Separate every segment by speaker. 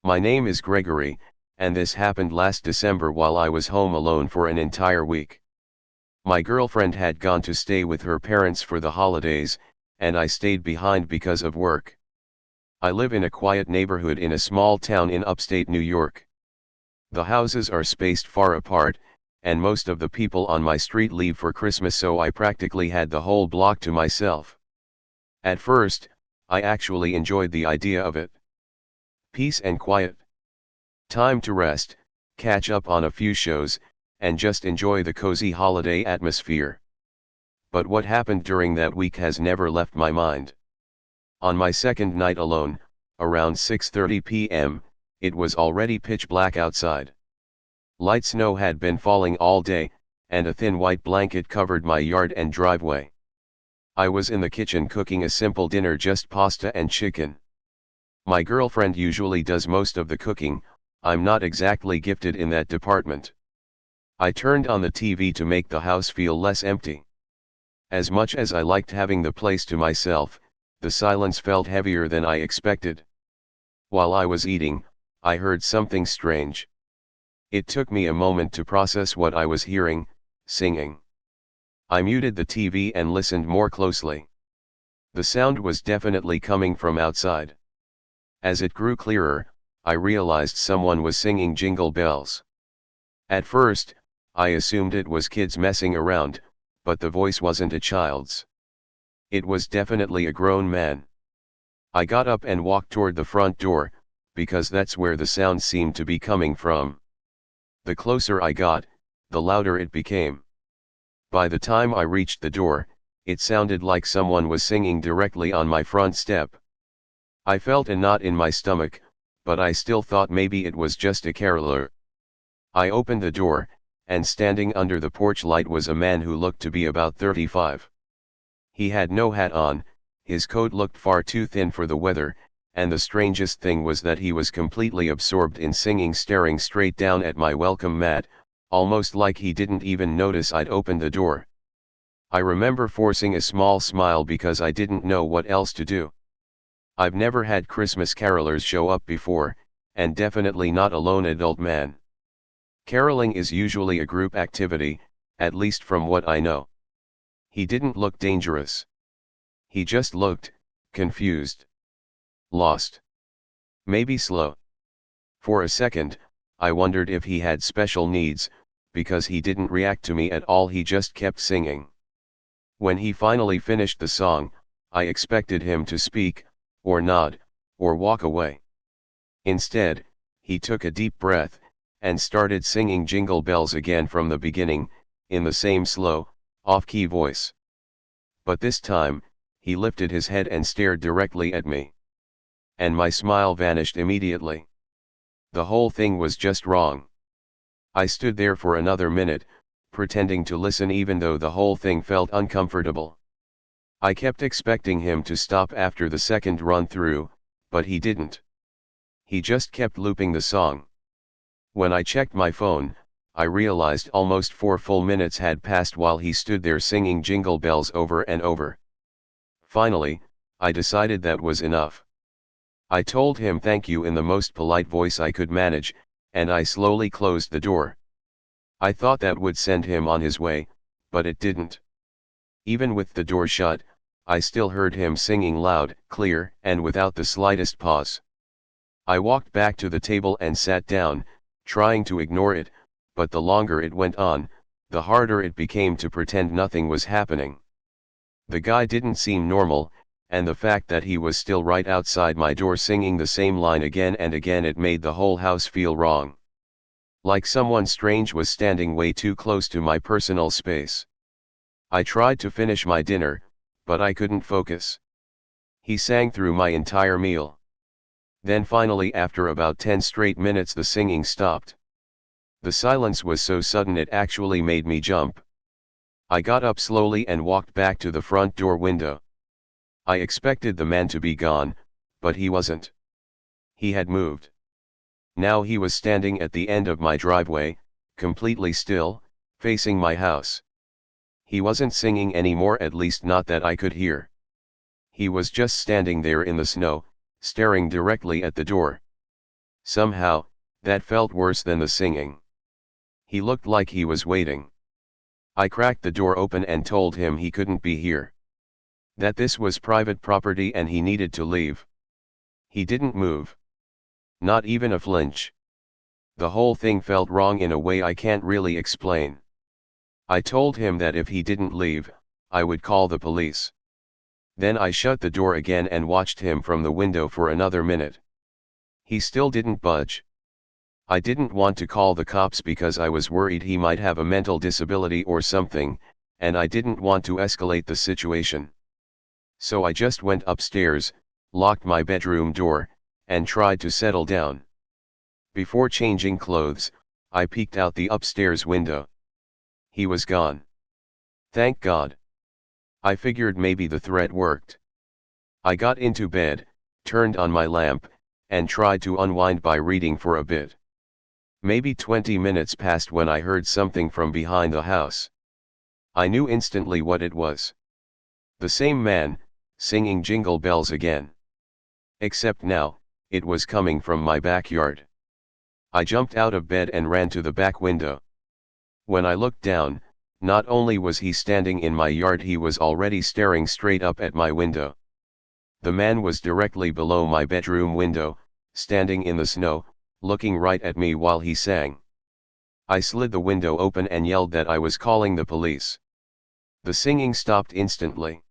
Speaker 1: My name is Gregory, and this happened last December while I was home alone for an entire week. My girlfriend had gone to stay with her parents for the holidays, and I stayed behind because of work. I live in a quiet neighborhood in a small town in upstate New York. The houses are spaced far apart, and most of the people on my street leave for Christmas, so I practically had the whole block to myself. At first, I actually enjoyed the idea of it. Peace and quiet. Time to rest, catch up on a few shows, and just enjoy the cozy holiday atmosphere. But what happened during that week has never left my mind. On my second night alone, around 6:30 p.m., it was already pitch black outside. Light snow had been falling all day, and a thin white blanket covered my yard and driveway. I was in the kitchen cooking a simple dinner, just pasta and chicken. My girlfriend usually does most of the cooking. I'm not exactly gifted in that department. I turned on the TV to make the house feel less empty. As much as I liked having the place to myself, the silence felt heavier than I expected. While I was eating, I heard something strange. It took me a moment to process what I was hearing: singing. I muted the TV and listened more closely. The sound was definitely coming from outside. As it grew clearer, I realized someone was singing Jingle Bells. At first, I assumed it was kids messing around, but the voice wasn't a child's. It was definitely a grown man. I got up and walked toward the front door, because that's where the sound seemed to be coming from. The closer I got, the louder it became. By the time I reached the door, it sounded like someone was singing directly on my front step. I felt a knot in my stomach, but I still thought maybe it was just a caroler. I opened the door, and standing under the porch light was a man who looked to be about 35. He had no hat on, his coat looked far too thin for the weather, and the strangest thing was that he was completely absorbed in singing, staring straight down at my welcome mat, almost like he didn't even notice I'd opened the door. I remember forcing a small smile because I didn't know what else to do. I've never had Christmas carolers show up before, and definitely not a lone adult man. Caroling is usually a group activity, at least from what I know. He didn't look dangerous. He just looked confused. Lost. Maybe slow. For a second, I wondered if he had special needs, because he didn't react to me at all, he just kept singing. When he finally finished the song, I expected him to speak, or nod, or walk away. Instead, he took a deep breath, and started singing Jingle Bells again from the beginning, in the same slow, off-key voice. But this time, he lifted his head and stared directly at me. And my smile vanished immediately. The whole thing was just wrong. I stood there for another minute, pretending to listen even though the whole thing felt uncomfortable. I kept expecting him to stop after the second run through, but he didn't. He just kept looping the song. When I checked my phone, I realized almost 4 full minutes had passed while he stood there singing Jingle Bells over and over. Finally, I decided that was enough. I told him thank you in the most polite voice I could manage, and I slowly closed the door. I thought that would send him on his way, but it didn't. Even with the door shut, I still heard him singing loud, clear, and without the slightest pause. I walked back to the table and sat down, trying to ignore it, but the longer it went on, the harder it became to pretend nothing was happening. The guy didn't seem normal, and the fact that he was still right outside my door singing the same line again and again, it made the whole house feel wrong. Like someone strange was standing way too close to my personal space. I tried to finish my dinner, but I couldn't focus. He sang through my entire meal. Then finally, after about 10 straight minutes, the singing stopped. The silence was so sudden it actually made me jump. I got up slowly and walked back to the front door window. I expected the man to be gone, but he wasn't. He had moved. Now he was standing at the end of my driveway, completely still, facing my house. He wasn't singing anymore, at least not that I could hear. He was just standing there in the snow, staring directly at the door. Somehow, that felt worse than the singing. He looked like he was waiting. I cracked the door open and told him he couldn't be here. That this was private property and he needed to leave. He didn't move. Not even a flinch. The whole thing felt wrong in a way I can't really explain. I told him that if he didn't leave, I would call the police. Then I shut the door again and watched him from the window for another minute. He still didn't budge. I didn't want to call the cops because I was worried he might have a mental disability or something, and I didn't want to escalate the situation. So I just went upstairs, locked my bedroom door, and tried to settle down. Before changing clothes, I peeked out the upstairs window. He was gone. Thank God. I figured maybe the threat worked. I got into bed, turned on my lamp, and tried to unwind by reading for a bit. Maybe 20 minutes passed when I heard something from behind the house. I knew instantly what it was. The same man, singing Jingle Bells again. Except now, it was coming from my backyard. I jumped out of bed and ran to the back window. When I looked down, not only was he standing in my yard, he was already staring straight up at my window. The man was directly below my bedroom window, standing in the snow, looking right at me while he sang. I slid the window open and yelled that I was calling the police. The singing stopped instantly.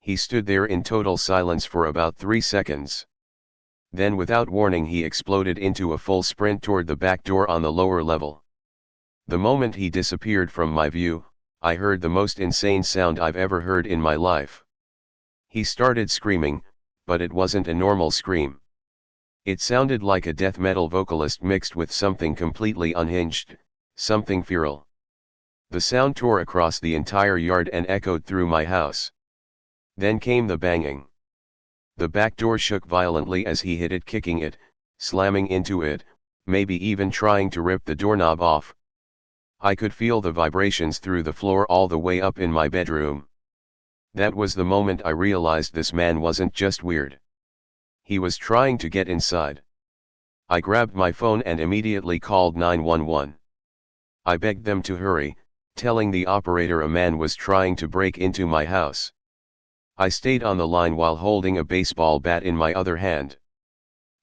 Speaker 1: He stood there in total silence for about 3 seconds. Then without warning he exploded into a full sprint toward the back door on the lower level. The moment he disappeared from my view, I heard the most insane sound I've ever heard in my life. He started screaming, but it wasn't a normal scream. It sounded like a death metal vocalist mixed with something completely unhinged, something feral. The sound tore across the entire yard and echoed through my house. Then came the banging. The back door shook violently as he hit it, kicking it, slamming into it, maybe even trying to rip the doorknob off. I could feel the vibrations through the floor all the way up in my bedroom. That was the moment I realized this man wasn't just weird. He was trying to get inside. I grabbed my phone and immediately called 911. I begged them to hurry, telling the operator a man was trying to break into my house. I stayed on the line while holding a baseball bat in my other hand.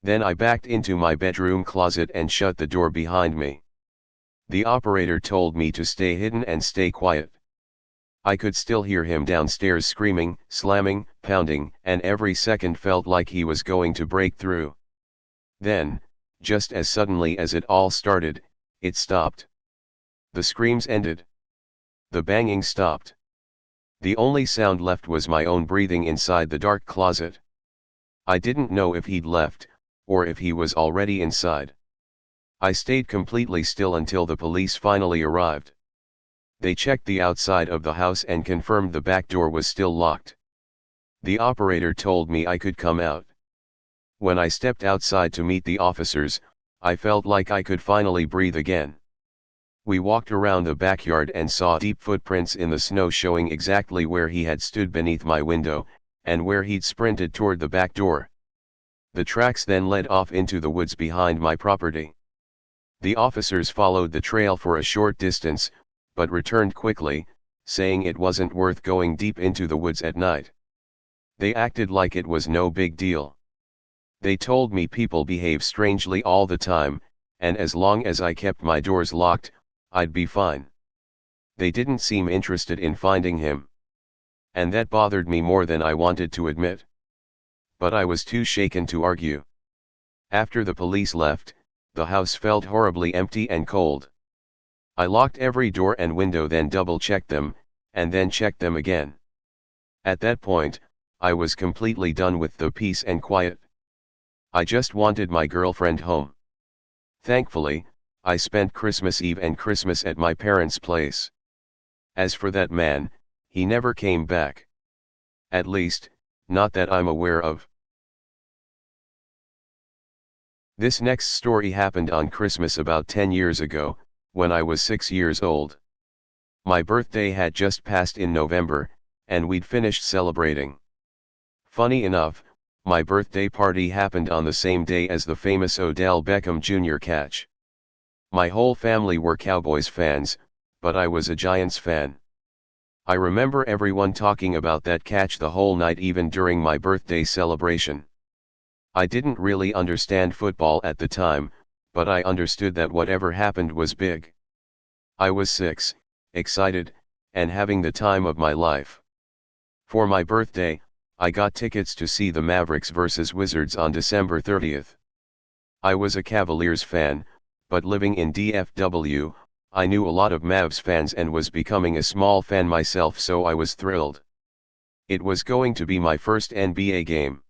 Speaker 1: Then I backed into my bedroom closet and shut the door behind me. The operator told me to stay hidden and stay quiet. I could still hear him downstairs screaming, slamming, pounding, and every second felt like he was going to break through. Then, just as suddenly as it all started, it stopped. The screams ended. The banging stopped. The only sound left was my own breathing inside the dark closet. I didn't know if he'd left, or if he was already inside. I stayed completely still until the police finally arrived. They checked the outside of the house and confirmed the back door was still locked. The operator told me I could come out. When I stepped outside to meet the officers, I felt like I could finally breathe again. We walked around the backyard and saw deep footprints in the snow showing exactly where he had stood beneath my window, and where he'd sprinted toward the back door. The tracks then led off into the woods behind my property. The officers followed the trail for a short distance, but returned quickly, saying it wasn't worth going deep into the woods at night. They acted like it was no big deal. They told me people behave strangely all the time, and as long as I kept my doors locked, I'd be fine. They didn't seem interested in finding him. And that bothered me more than I wanted to admit. But I was too shaken to argue. After the police left, the house felt horribly empty and cold. I locked every door and window, then double-checked them, and then checked them again. At that point, I was completely done with the peace and quiet. I just wanted my girlfriend home. Thankfully, I spent Christmas Eve and Christmas at my parents' place. As for that man, he never came back. At least, not that I'm aware of. This next story happened on Christmas about 10 years ago, when I was 6 years old. My birthday had just passed in November, and we'd finished celebrating. Funny enough, My birthday party happened on the same day as the famous Odell Beckham Jr. catch. My whole family were Cowboys fans, but I was a Giants fan. I remember everyone talking about that catch the whole night, even during my birthday celebration. I didn't really understand football at the time, but I understood that whatever happened was big. I was 6, excited, and having the time of my life. For my birthday, I got tickets to see the Mavericks vs Wizards on December 30th. I was a Cavaliers fan, but living in DFW, I knew a lot of Mavs fans and was becoming a small fan myself, so I was thrilled. It was going to be my first NBA game.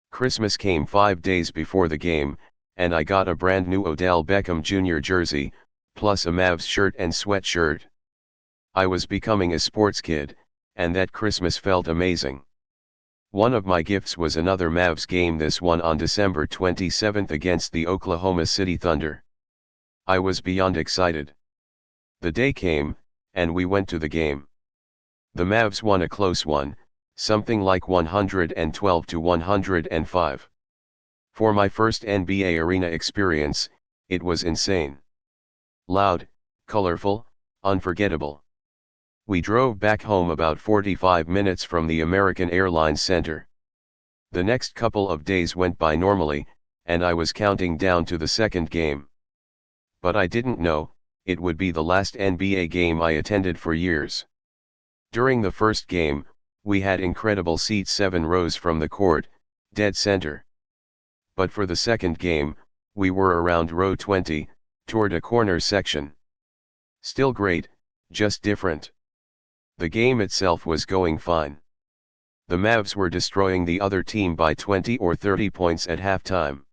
Speaker 1: Christmas came 5 days before the game, and I got a brand new Odell Beckham Jr. jersey, plus a Mavs shirt and sweatshirt. I was becoming a sports kid, and that Christmas felt amazing. One of my gifts was another Mavs game, this one on December 27th against the Oklahoma City Thunder. I was beyond excited. The day came, and we went to the game. The Mavs won a close one, something like 112-105. For my first NBA arena experience, it was insane. Loud, colorful, unforgettable. We drove back home about 45 minutes from the American Airlines Center. The next couple of days went by normally, and I was counting down to the second game. But I didn't know, it would be the last NBA game I attended for years. During the first game, we had incredible seats 7 rows from the court, dead center. But for the second game, we were around row 20, toward a corner section. Still great, just different. The game itself was going fine. The Mavs were destroying the other team by 20 or 30 points at halftime.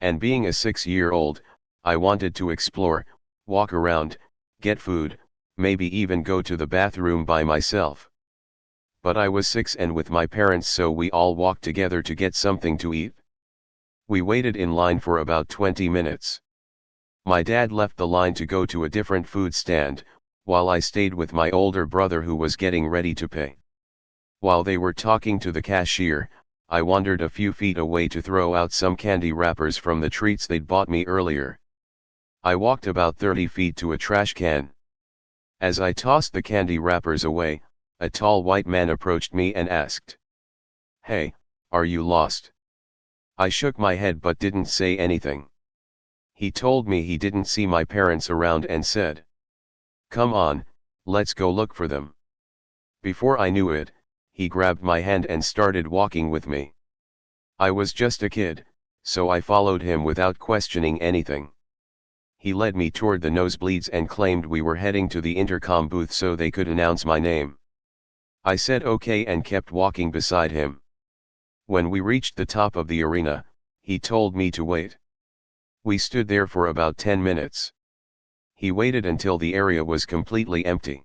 Speaker 1: And being a 6-year-old, I wanted to explore, walk around, get food, maybe even go to the bathroom by myself. But I was 6 and with my parents, so we all walked together to get something to eat. We waited in line for about 20 minutes. My dad left the line to go to a different food stand, while I stayed with my older brother who was getting ready to pay. While they were talking to the cashier, I wandered a few feet away to throw out some candy wrappers from the treats they'd bought me earlier. I walked about 30 feet to a trash can. As I tossed the candy wrappers away, a tall white man approached me and asked, "Hey, are you lost?" I shook my head but didn't say anything. He told me he didn't see my parents around and said, "Come on, let's go look for them." Before I knew it, he grabbed my hand and started walking with me. I was just a kid, so I followed him without questioning anything. He led me toward the nosebleeds and claimed we were heading to the intercom booth so they could announce my name. I said okay and kept walking beside him. When we reached the top of the arena, he told me to wait. We stood there for about 10 minutes. He waited until the area was completely empty.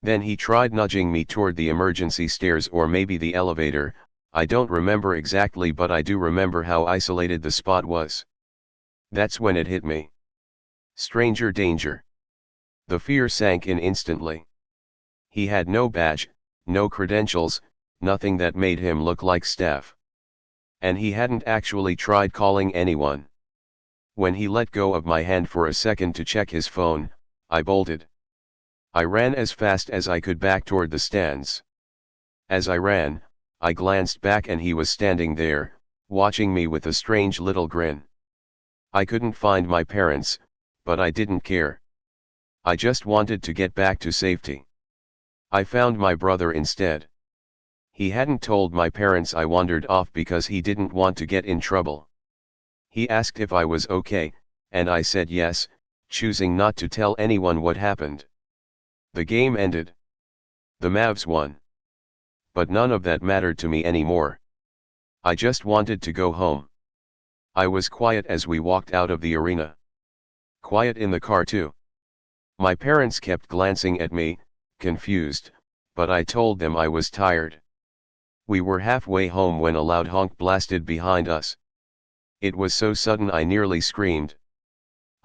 Speaker 1: Then he tried nudging me toward the emergency stairs or maybe the elevator. I don't remember exactly, but I do remember how isolated the spot was. That's when it hit me. Stranger danger. The fear sank in instantly. He had no badge, no credentials, nothing that made him look like staff. And he hadn't actually tried calling anyone. When he let go of my hand for a second to check his phone, I bolted. I ran as fast as I could back toward the stands. As I ran, I glanced back and he was standing there, watching me with a strange little grin. I couldn't find my parents, but I didn't care. I just wanted to get back to safety. I found my brother instead. He hadn't told my parents I wandered off because he didn't want to get in trouble. He asked if I was okay, and I said yes, choosing not to tell anyone what happened. The game ended. The Mavs won. But none of that mattered to me anymore. I just wanted to go home. I was quiet as we walked out of the arena. Quiet in the car too. My parents kept glancing at me, confused, but I told them I was tired. We were halfway home when a loud honk blasted behind us. It was so sudden I nearly screamed.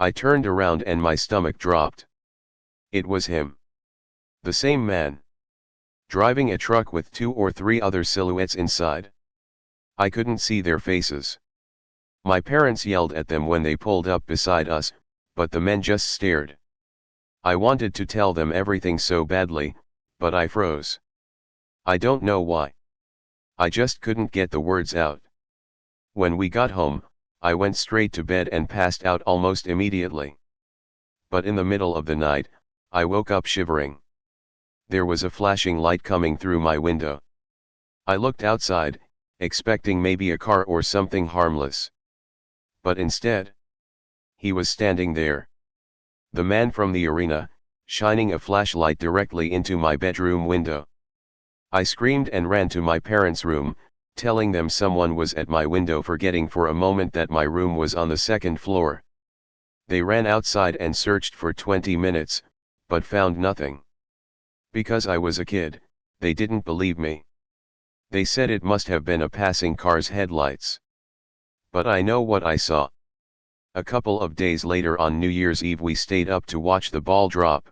Speaker 1: I turned around and my stomach dropped. It was him. The same man. Driving a truck with 2 or 3 other silhouettes inside. I couldn't see their faces. My parents yelled at them when they pulled up beside us, but the men just stared. I wanted to tell them everything so badly, but I froze. I don't know why. I just couldn't get the words out. When we got home, I went straight to bed and passed out almost immediately. But in the middle of the night, I woke up shivering. There was a flashing light coming through my window. I looked outside, expecting maybe a car or something harmless. But instead, he was standing there. The man from the arena, shining a flashlight directly into my bedroom window. I screamed and ran to my parents' room, telling them someone was at my window, forgetting for a moment that my room was on the second floor. They ran outside and searched for 20 minutes, but found nothing. Because I was a kid, they didn't believe me. They said it must have been a passing car's headlights. But I know what I saw. A couple of days later on New Year's Eve we stayed up to watch the ball drop.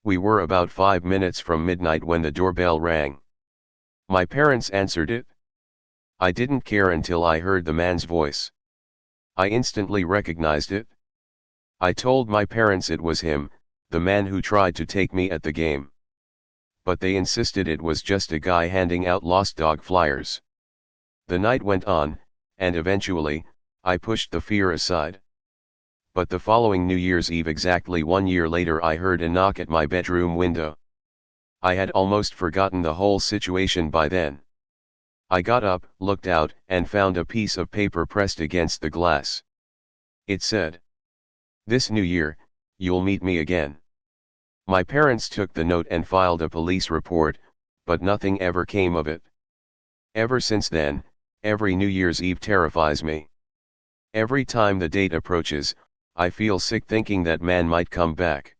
Speaker 1: We were about 5 minutes from midnight when the doorbell rang. My parents answered it. I didn't care until I heard the man's voice. I instantly recognized it. I told my parents it was him, the man who tried to take me at the game. But they insisted it was just a guy handing out lost dog flyers. The night went on, and eventually, I pushed the fear aside. But the following New Year's Eve, exactly 1 year later, I heard a knock at my bedroom window. I had almost forgotten the whole situation by then. I got up, looked out, and found a piece of paper pressed against the glass. It said, "This New Year, you'll meet me again." My parents took the note and filed a police report, but nothing ever came of it. Ever since then, every New Year's Eve terrifies me. Every time the date approaches, I feel sick thinking that man might come back.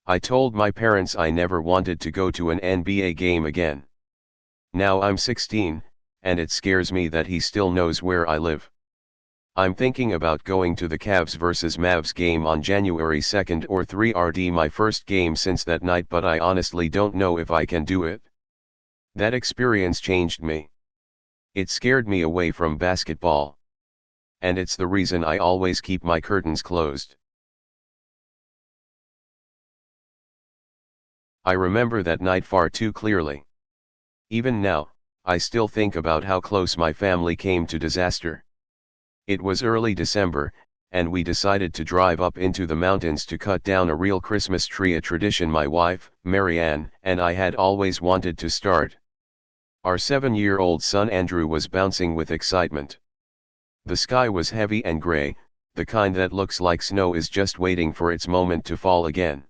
Speaker 1: I told my parents I never wanted to go to an NBA game again. Now I'm 16, and it scares me that he still knows where I live. I'm thinking about going to the Cavs vs Mavs game on January 2nd or 3rd, my first game since that night, but I honestly don't know if I can do it. That experience changed me. It scared me away from basketball. And it's the reason I always keep my curtains closed. I remember that night far too clearly. Even now, I still think about how close my family came to disaster. It was early December, and we decided to drive up into the mountains to cut down a real Christmas tree, a tradition my wife, Marianne, and I had always wanted to start. Our 7-year-old son Andrew was bouncing with excitement. The sky was heavy and gray, the kind that looks like snow is just waiting for its moment to fall again.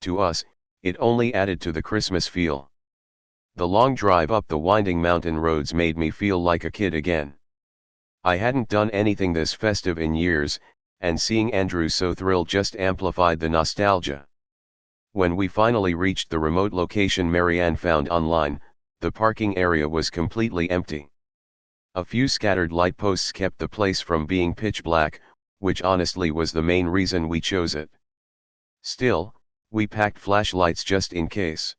Speaker 1: To us, it only added to the Christmas feel. The long drive up the winding mountain roads made me feel like a kid again. I hadn't done anything this festive in years, and seeing Andrew so thrilled just amplified the nostalgia. When we finally reached the remote location Marianne found online, the parking area was completely empty. A few scattered light posts kept the place from being pitch black, which honestly was the main reason we chose it. Still, we packed flashlights just in case.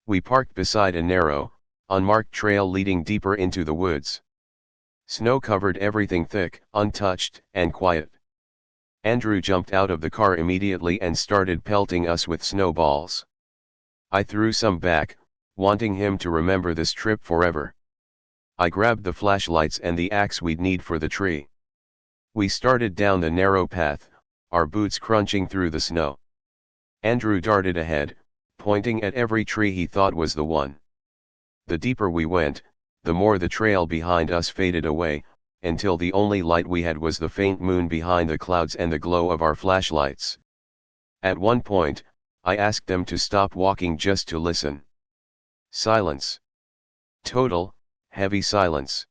Speaker 1: We parked beside a narrow, unmarked trail leading deeper into the woods. Snow covered everything, thick, untouched, and quiet. Andrew jumped out of the car immediately and started pelting us with snowballs. I threw some back, wanting him to remember this trip forever. I grabbed the flashlights and the axe we'd need for the tree. We started down the narrow path, our boots crunching through the snow. Andrew darted ahead, pointing at every tree he thought was the one. The deeper we went, the more the trail behind us faded away, until the only light we had was the faint moon behind the clouds and the glow of our flashlights. At one point, I asked them to stop walking just to listen. Silence. Total, heavy silence.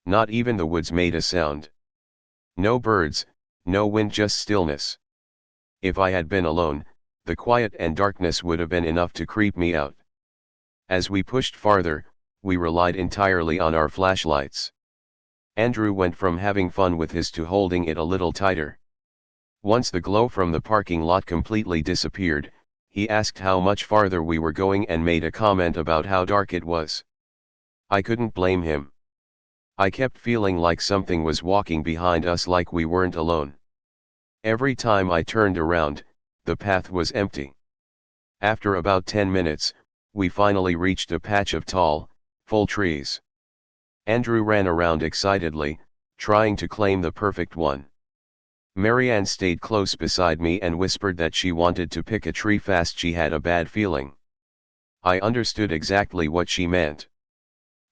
Speaker 1: Not even the woods made a sound. No birds, no wind, just stillness. If I had been alone, the quiet and darkness would have been enough to creep me out. As we pushed farther, we relied entirely on our flashlights. Andrew went from having fun with his to holding it a little tighter. Once the glow from the parking lot completely disappeared, he asked how much farther we were going and made a comment about how dark it was. I couldn't blame him. I kept feeling like something was walking behind us, like we weren't alone. Every time I turned around, the path was empty. After about 10 minutes, we finally reached a patch of tall, full trees. Andrew ran around excitedly, trying to claim the perfect one. Marianne stayed close beside me and whispered that she wanted to pick a tree fast. She had a bad feeling. I understood exactly what she meant.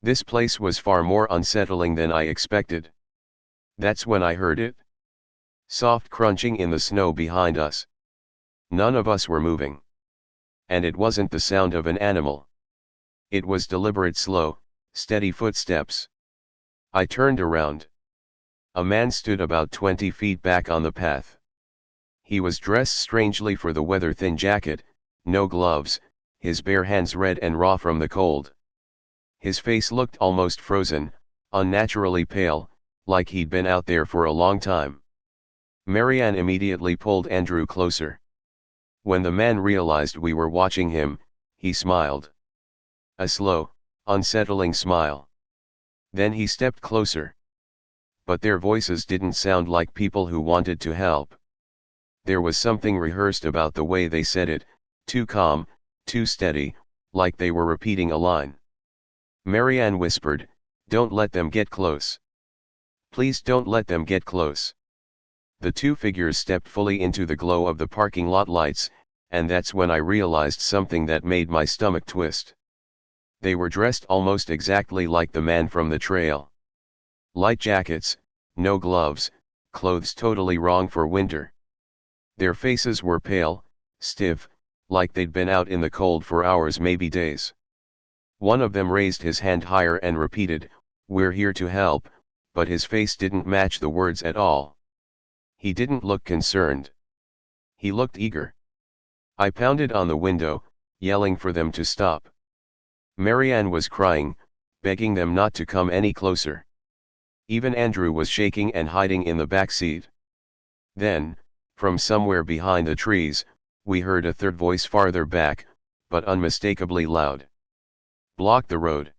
Speaker 1: This place was far more unsettling than I expected. That's when I heard it. Soft crunching in the snow behind us. None of us were moving. And it wasn't the sound of an animal. It was deliberate, slow, steady footsteps. I turned around. A man stood about 20 feet back on the path. He was dressed strangely for the weather, thin jacket, no gloves, his bare hands red and raw from the cold. His face looked almost frozen, unnaturally pale, like he'd been out there for a long time. Marianne immediately pulled Andrew closer. When the man realized we were watching him, he smiled. A slow, unsettling smile. Then he stepped closer. But their voices didn't sound like people who wanted to help. There was something rehearsed about the way they said it, too calm, too steady, like they were repeating a line. Marianne whispered, "Don't let them get close. Please don't let them get close." The two figures stepped fully into the glow of the parking lot lights, and that's when I realized something that made my stomach twist. They were dressed almost exactly like the man from the trail. Light jackets, no gloves, clothes totally wrong for winter. Their faces were pale, stiff, like they'd been out in the cold for hours, maybe days. One of them raised his hand higher and repeated, "We're here to help," but his face didn't match the words at all. He didn't look concerned. He looked eager. I pounded on the window, yelling for them to stop. Marianne was crying, begging them not to come any closer. Even Andrew was shaking and hiding in the back seat. Then, from somewhere behind the trees, we heard a third voice farther back, but unmistakably loud. "Block the road."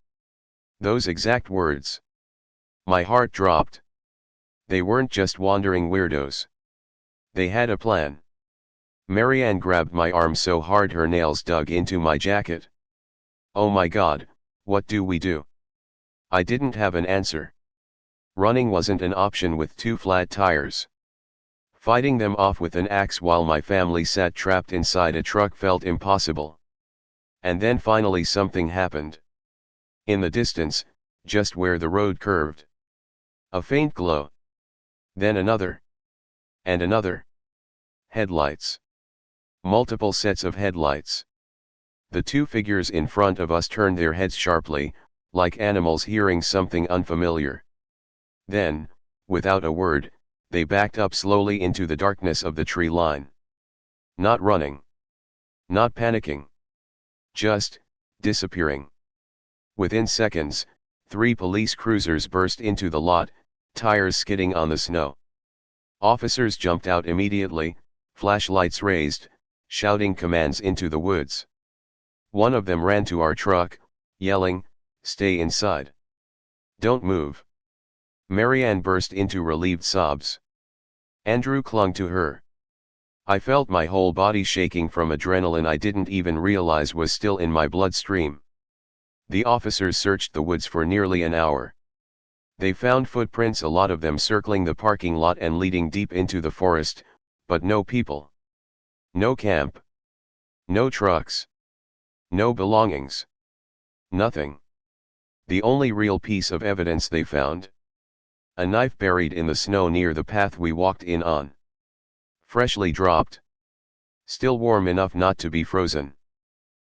Speaker 1: Those exact words. My heart dropped. They weren't just wandering weirdos. They had a plan. Marianne grabbed my arm so hard her nails dug into my jacket. Oh my God, what do we do? I didn't have an answer. Running wasn't an option with two flat tires. Fighting them off with an axe while my family sat trapped inside a truck felt impossible. And then finally something happened. In the distance, just where the road curved. A faint glow. Then another. And another. Headlights. Multiple sets of headlights. The two figures in front of us turned their heads sharply, like animals hearing something unfamiliar. Then, without a word, they backed up slowly into the darkness of the tree line. Not running. Not panicking. Just, disappearing. Within seconds, 3 police cruisers burst into the lot, tires skidding on the snow. Officers jumped out immediately, flashlights raised, shouting commands into the woods. One of them ran to our truck, yelling, "Stay inside. Don't move." Marianne burst into relieved sobs. Andrew clung to her. I felt my whole body shaking from adrenaline I didn't even realize was still in my bloodstream. The officers searched the woods for nearly an hour. They found footprints, a lot of them circling the parking lot and leading deep into the forest, but no people. No camp. No trucks. No belongings. Nothing. The only real piece of evidence they found: a knife buried in the snow near the path we walked in on. Freshly dropped. Still warm enough not to be frozen.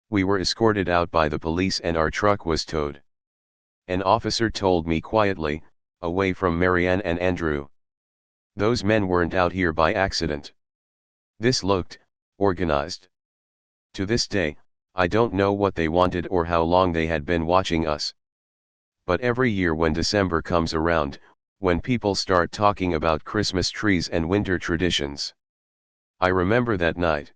Speaker 1: We were escorted out by the police and our truck was towed. An officer told me quietly, away from Marianne and Andrew. Those men weren't out here by accident. This looked organized. To this day, I don't know what they wanted or how long they had been watching us. But every year when December comes around, when people start talking about Christmas trees and winter traditions, I remember that night.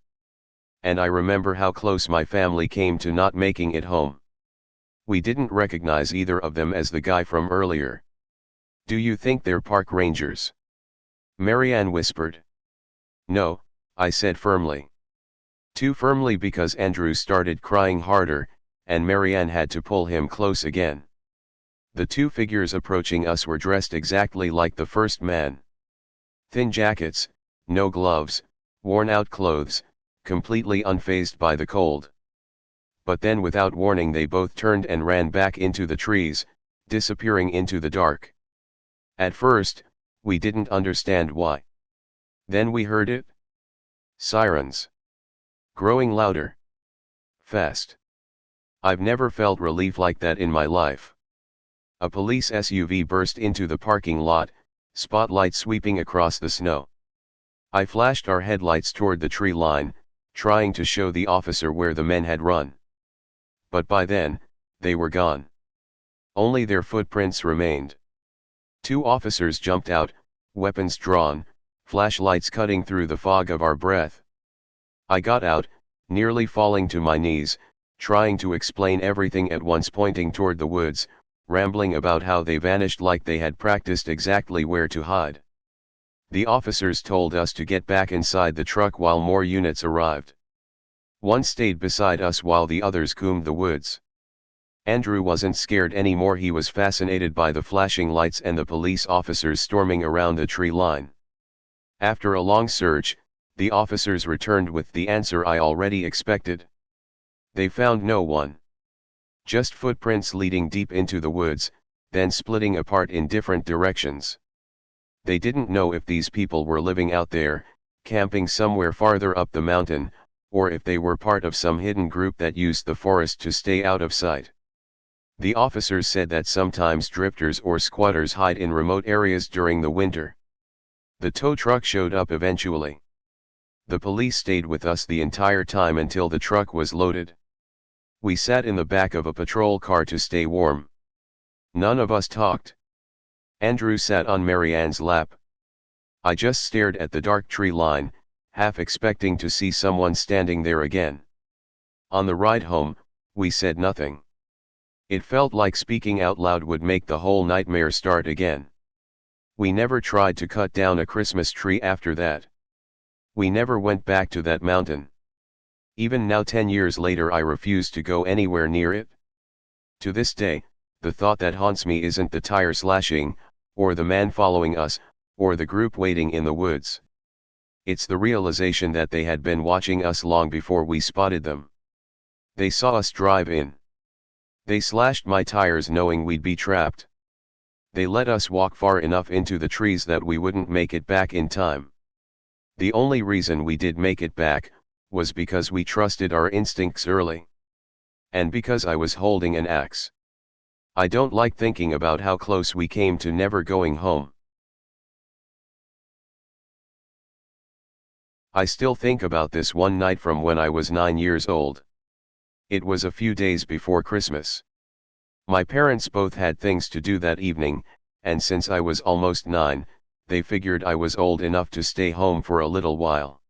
Speaker 1: And I remember how close my family came to not making it home. We didn't recognize either of them as the guy from earlier. Do you think they're park rangers? Marianne whispered. No, I said firmly. Too firmly because Andrew started crying harder, and Marianne had to pull him close again. The two figures approaching us were dressed exactly like the first man. Thin jackets, no gloves, worn-out clothes, completely unfazed by the cold. But then without warning they both turned and ran back into the trees, disappearing into the dark. At first, we didn't understand why. Then we heard it. Sirens. Growing louder. Fast. I've never felt relief like that in my life. A police SUV burst into the parking lot, spotlight sweeping across the snow. I flashed our headlights toward the tree line, trying to show the officer where the men had run. But by then, they were gone. Only their footprints remained. Two officers jumped out, weapons drawn, flashlights cutting through the fog of our breath. I got out, nearly falling to my knees, trying to explain everything at once, pointing toward the woods, rambling about how they vanished like they had practiced exactly where to hide. The officers told us to get back inside the truck while more units arrived. One stayed beside us while the others combed the woods. Andrew wasn't scared anymore, he was fascinated by the flashing lights and the police officers storming around the tree line. After a long search, the officers returned with the answer I already expected. They found no one. Just footprints leading deep into the woods, then splitting apart in different directions. They didn't know if these people were living out there, camping somewhere farther up the mountain, or if they were part of some hidden group that used the forest to stay out of sight. The officers said that sometimes drifters or squatters hide in remote areas during the winter. The tow truck showed up eventually. The police stayed with us the entire time until the truck was loaded. We sat in the back of a patrol car to stay warm. None of us talked. Andrew sat on Marianne's lap. I just stared at the dark tree line, half expecting to see someone standing there again. On the ride home, we said nothing. It felt like speaking out loud would make the whole nightmare start again. We never tried to cut down a Christmas tree after that. We never went back to that mountain. Even now, 10 years later, I refuse to go anywhere near it. To this day, the thought that haunts me isn't the tire slashing, or the man following us, or the group waiting in the woods. It's the realization that they had been watching us long before we spotted them. They saw us drive in. They slashed my tires knowing we'd be trapped. They let us walk far enough into the trees that we wouldn't make it back in time. The only reason we did make it back was because we trusted our instincts early. And because I was holding an axe. I don't like thinking about how close we came to never going home. I still think about this one night from when I was 9 years old. It was a few days before Christmas. My parents both had things to do that evening, and since I was almost 9, they figured I was old enough to stay home for a little while.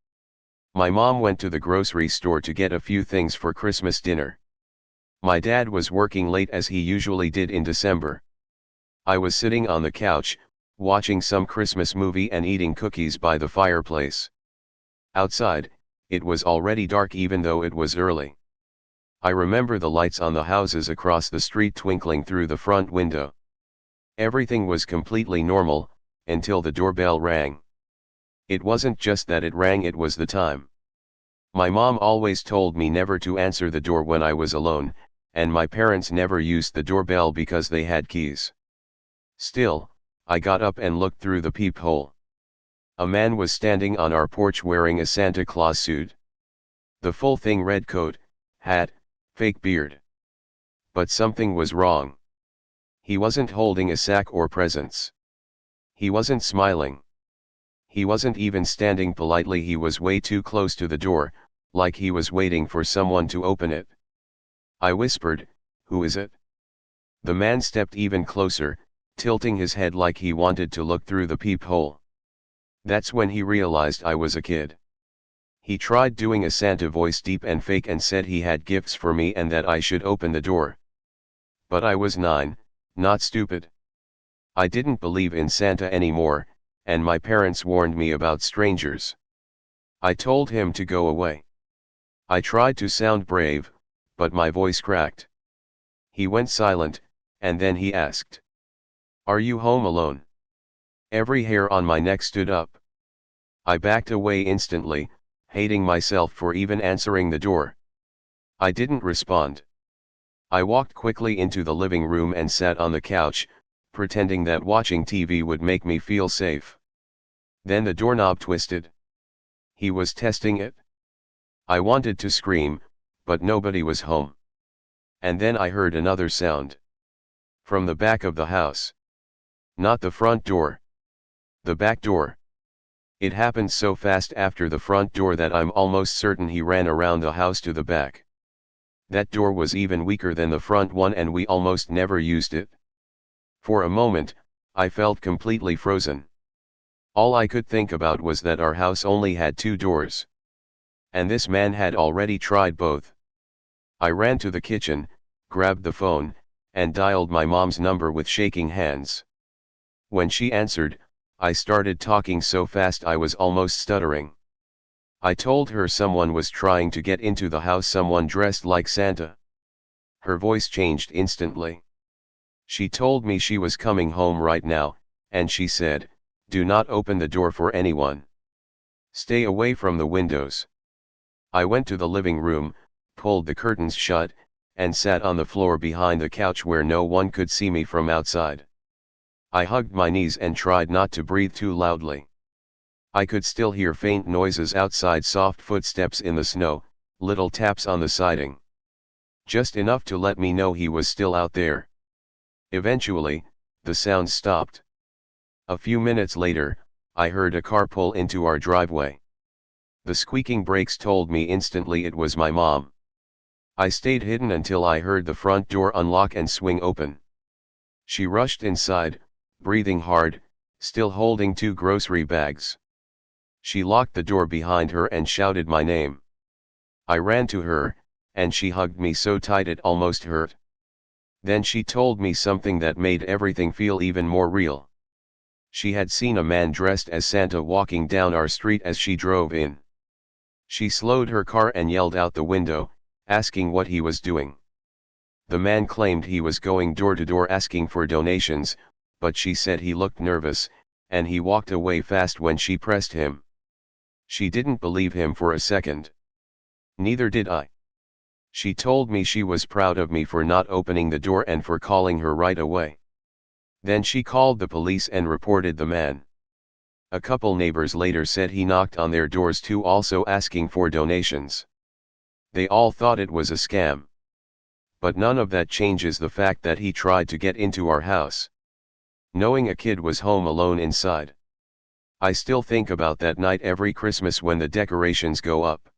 Speaker 1: My mom went to the grocery store to get a few things for Christmas dinner. My dad was working late as he usually did in December. I was sitting on the couch, watching some Christmas movie and eating cookies by the fireplace. Outside, it was already dark even though it was early. I remember the lights on the houses across the street twinkling through the front window. Everything was completely normal, until the doorbell rang. It wasn't just that it rang, it was the time. My mom always told me never to answer the door when I was alone, and my parents never used the doorbell because they had keys. Still, I got up and looked through the peephole. A man was standing on our porch wearing a Santa Claus suit. The full thing: red coat, hat, fake beard. But something was wrong. He wasn't holding a sack or presents. He wasn't smiling. He wasn't even standing politely, he was way too close to the door, like he was waiting for someone to open it. I whispered, "Who is it?" The man stepped even closer, tilting his head like he wanted to look through the peephole. That's when he realized I was a kid. He tried doing a Santa voice, deep and fake, and said he had gifts for me and that I should open the door. But I was 9, not stupid. I didn't believe in Santa anymore, and my parents warned me about strangers. I told him to go away. I tried to sound brave, but my voice cracked. He went silent, and then he asked, "Are you home alone?" Every hair on my neck stood up. I backed away instantly, hating myself for even answering the door. I didn't respond. I walked quickly into the living room and sat on the couch, pretending that watching TV would make me feel safe. Then the doorknob twisted. He was testing it. I wanted to scream, but nobody was home. And then I heard another sound. From the back of the house. Not the front door. The back door. It happened so fast after the front door that I'm almost certain he ran around the house to the back. That door was even weaker than the front one and we almost never used it. For a moment, I felt completely frozen. All I could think about was that our house only had 2 doors. And this man had already tried both. I ran to the kitchen, grabbed the phone, and dialed my mom's number with shaking hands. When she answered, I started talking so fast I was almost stuttering. I told her someone was trying to get into the house, someone dressed like Santa. Her voice changed instantly. She told me she was coming home right now, and she said, "Do not open the door for anyone. Stay away from the windows." I went to the living room, pulled the curtains shut, and sat on the floor behind the couch where no one could see me from outside. I hugged my knees and tried not to breathe too loudly. I could still hear faint noises outside, soft footsteps in the snow, little taps on the siding. Just enough to let me know he was still out there. Eventually, the sounds stopped. A few minutes later, I heard a car pull into our driveway. The squeaking brakes told me instantly it was my mom. I stayed hidden until I heard the front door unlock and swing open. She rushed inside, breathing hard, still holding 2 grocery bags. She locked the door behind her and shouted my name. I ran to her, and she hugged me so tight it almost hurt. Then she told me something that made everything feel even more real. She had seen a man dressed as Santa walking down our street as she drove in. She slowed her car and yelled out the window, asking what he was doing. The man claimed he was going door to door asking for donations, but she said he looked nervous, and he walked away fast when she pressed him. She didn't believe him for a second. Neither did I. She told me she was proud of me for not opening the door and for calling her right away. Then she called the police and reported the man. A couple neighbors later said he knocked on their doors too, also asking for donations. They all thought it was a scam. But none of that changes the fact that he tried to get into our house, knowing a kid was home alone inside. I still think about that night every Christmas when the decorations go up.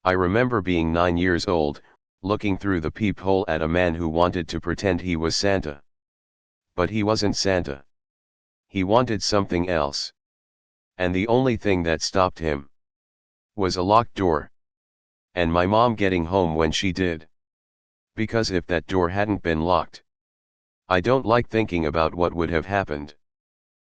Speaker 1: I remember being 9 years old, looking through the peephole at a man who wanted to pretend he was Santa. But he wasn't Santa. He wanted something else. And the only thing that stopped him was a locked door. And my mom getting home when she did. Because if that door hadn't been locked, I don't like thinking about what would have happened.